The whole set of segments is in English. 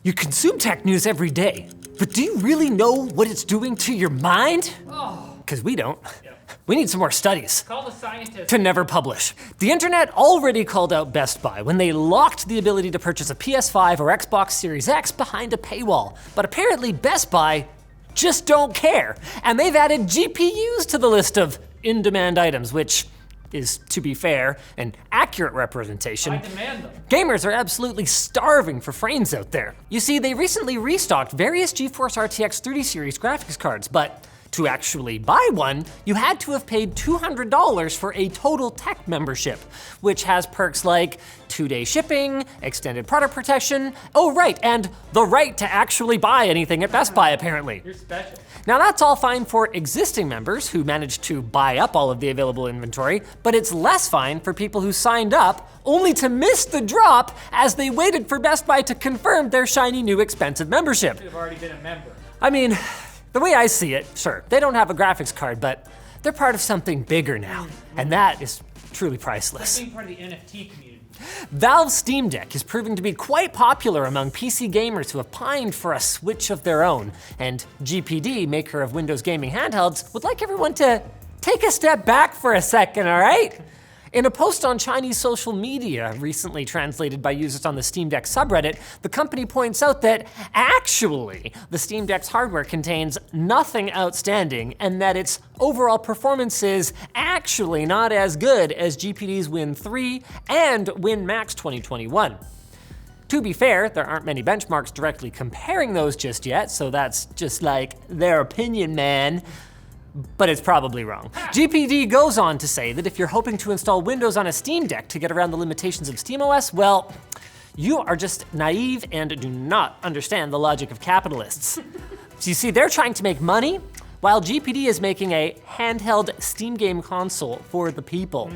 You consume tech news every day, but do you really know what it's doing to your mind? Because we don't. We need some more studies. Call the scientists. To never publish. The internet already called out Best Buy when they locked the ability to purchase a PS5 or Xbox Series X behind a paywall. But apparently Best Buy just don't care. And they've added GPUs to the list of in-demand items, which is, to be fair, an accurate representation. I demand them. Gamers are absolutely starving for frames out there. You see, they recently restocked various GeForce RTX 30 series graphics cards, but to actually buy one, you had to have paid $200 for a Totaltech membership, which has perks like 2-day shipping, extended product protection, oh right, and the right to actually buy anything at Best Buy apparently. You're special. Now that's all fine for existing members who managed to buy up all of the available inventory, but it's less fine for people who signed up only to miss the drop as they waited for Best Buy to confirm their shiny new expensive membership. You've already been a member. I mean, the way I see it, sure, they don't have a graphics card, but they're part of something bigger now, and that is truly priceless. Being part of the NFT community. Valve's Steam Deck is proving to be quite popular among PC gamers who have pined for a Switch of their own, and GPD, maker of Windows gaming handhelds, would like everyone to take a step back for a second, all right? In a post on Chinese social media, recently translated by users on the Steam Deck subreddit, the company points out that actually, the Steam Deck's hardware contains nothing outstanding and that its overall performance is actually not as good as GPD's Win 3 and Win Max 2021. To be fair, there aren't many benchmarks directly comparing those just yet, so that's just like their opinion, man. But it's probably wrong. GPD goes on to say that if you're hoping to install Windows on a Steam Deck to get around the limitations of SteamOS, well, you are just naive and do not understand the logic of capitalists. So you see, they're trying to make money, while GPD is making a handheld Steam game console for the people.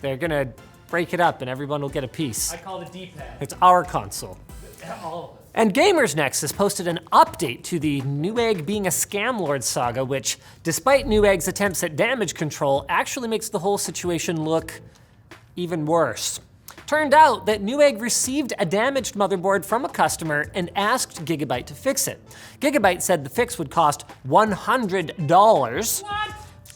They're gonna break it up and everyone will get a piece. I call it D-pad. It's our console. All of it. And Gamers Nexus posted an update to the Newegg being a scam lord saga, which, despite Newegg's attempts at damage control, actually makes the whole situation look even worse. Turned out that Newegg received a damaged motherboard from a customer and asked Gigabyte to fix it. Gigabyte said the fix would cost $100. What?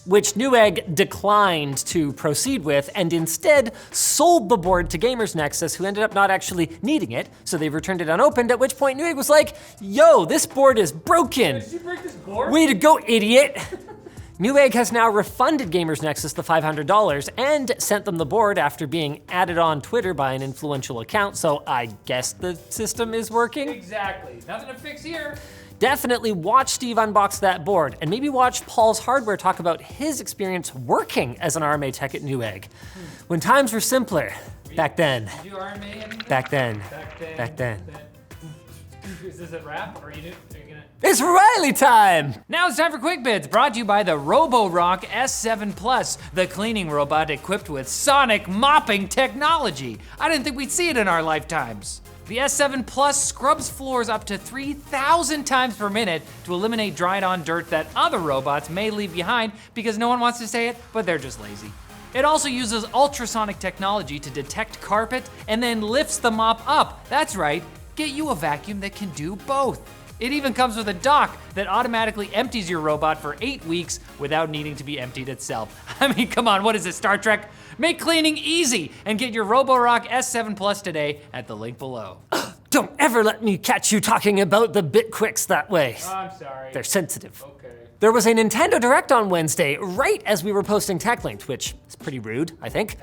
Which Newegg declined to proceed with and instead sold the board to Gamers Nexus, who ended up not actually needing it, so they returned it unopened, at which point Newegg was like, yo, this board is broken. Did you break this board? Way to go, idiot. Newegg has now refunded Gamers Nexus the $500 and sent them the board after being added on Twitter by an influential account, so I guess the system is working? Exactly. Nothing to fix here. Definitely watch Steve unbox that board, and maybe watch Paul's Hardware talk about his experience working as an RMA tech at Newegg. When times were simpler, back then. Did you RMA anything? Back then. Back then. Is this a wrap, or are you gonna? It's Riley time! Now it's time for Quick Bits, brought to you by the Roborock S7 Plus, the cleaning robot equipped with sonic mopping technology. I didn't think we'd see it in our lifetimes. The S7 Plus scrubs floors up to 3,000 times per minute to eliminate dried-on dirt that other robots may leave behind because no one wants to say it, but they're just lazy. It also uses ultrasonic technology to detect carpet and then lifts the mop up. That's right, get you a vacuum that can do both. It even comes with a dock that automatically empties your robot for 8 weeks without needing to be emptied itself. I mean, come on, what is it, Star Trek? Make cleaning easy and get your Roborock S7 Plus today at the link below. Don't ever let me catch you talking about the BitQuicks that way. Oh, I'm sorry. They're sensitive. Okay. There was a Nintendo Direct on Wednesday, right as we were posting TechLinked, which is pretty rude, I think.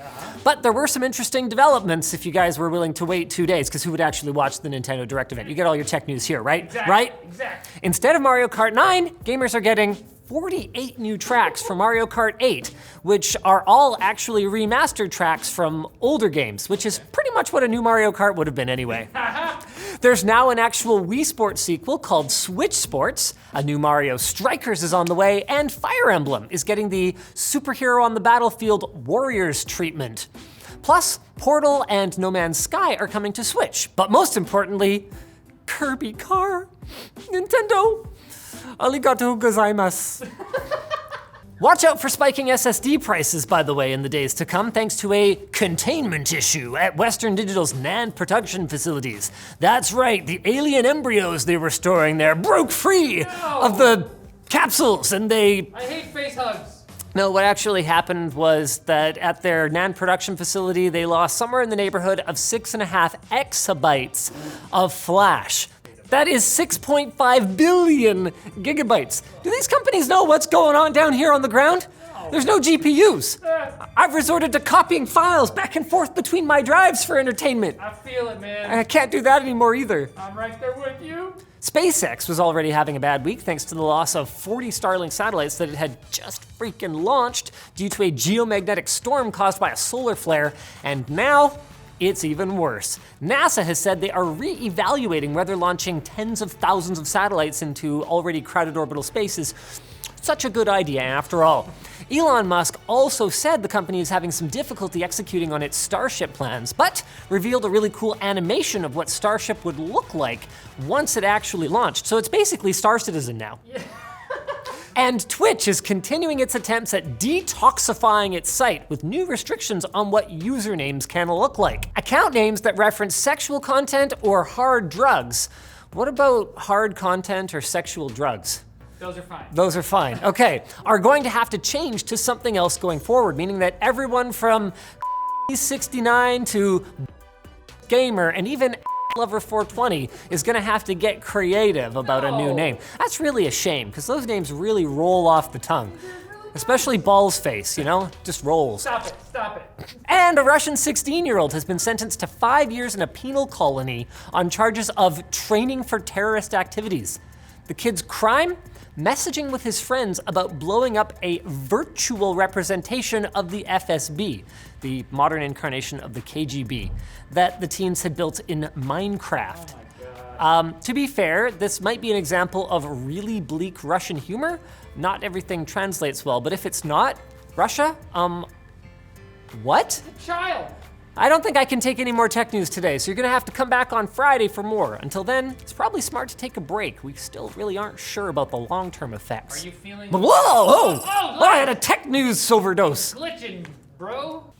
But there were some interesting developments if you guys were willing to wait 2 days, because who would actually watch the Nintendo Direct event? You get all your tech news here, right? Exactly. Right? Exactly. Instead of Mario Kart 9, gamers are getting 48 new tracks for Mario Kart 8, which are all actually remastered tracks from older games, which is pretty much what a new Mario Kart would have been anyway. There's now an actual Wii Sports sequel called Switch Sports, a new Mario Strikers is on the way, and Fire Emblem is getting the Superhero on the Battlefield Warriors treatment. Plus, Portal and No Man's Sky are coming to Switch, but most importantly, Kirby Caaar. Nintendo, arigatou gozaimasu. Watch out for spiking SSD prices, by the way, in the days to come, thanks to a containment issue at Western Digital's NAND production facilities. That's right, the alien embryos they were storing there broke free of the capsules, and they... I hate face hugs. No, what actually happened was that at their NAND production facility, they lost somewhere in the neighborhood of 6.5 exabytes of flash. That is 6.5 billion gigabytes. Do these companies know what's going on down here on the ground? There's no GPUs. I've resorted to copying files back and forth between my drives for entertainment. I feel it, man. I can't do that anymore either. I'm right there with you. SpaceX was already having a bad week thanks to the loss of 40 Starlink satellites that it had just freaking launched due to a geomagnetic storm caused by a solar flare, and now it's even worse. NASA has said they are re-evaluating whether launching tens of thousands of satellites into already crowded orbital space is such a good idea after all. Elon Musk also said the company is having some difficulty executing on its Starship plans, but revealed a really cool animation of what Starship would look like once it actually launched. So it's basically Star Citizen now. Yeah. And Twitch is continuing its attempts at detoxifying its site with new restrictions on what usernames can look like. Account names that reference sexual content or hard drugs. What about hard content or sexual drugs? Those are fine. Those are fine, okay. Are going to have to change to something else going forward, meaning that everyone from 69 to gamer and even Lover 420 is gonna have to get creative about a new name. That's really a shame, because those names really roll off the tongue. Especially Balls Face, you know? Just rolls. Stop it. And a Russian 16-year-old has been sentenced to 5 years in a penal colony on charges of training for terrorist activities. The kid's crime? Messaging with his friends about blowing up a virtual representation of the FSB, the modern incarnation of the KGB, that the teens had built in Minecraft. To be fair, this might be an example of really bleak Russian humor. Not everything translates well, but if it's not, Russia, what? Child. I don't think I can take any more tech news today, so you're gonna have to come back on Friday for more. Until then, it's probably smart to take a break. We still really aren't sure about the long-term effects. Are you feeling? Whoa! Oh, I had a tech news overdose. Glitching, bro.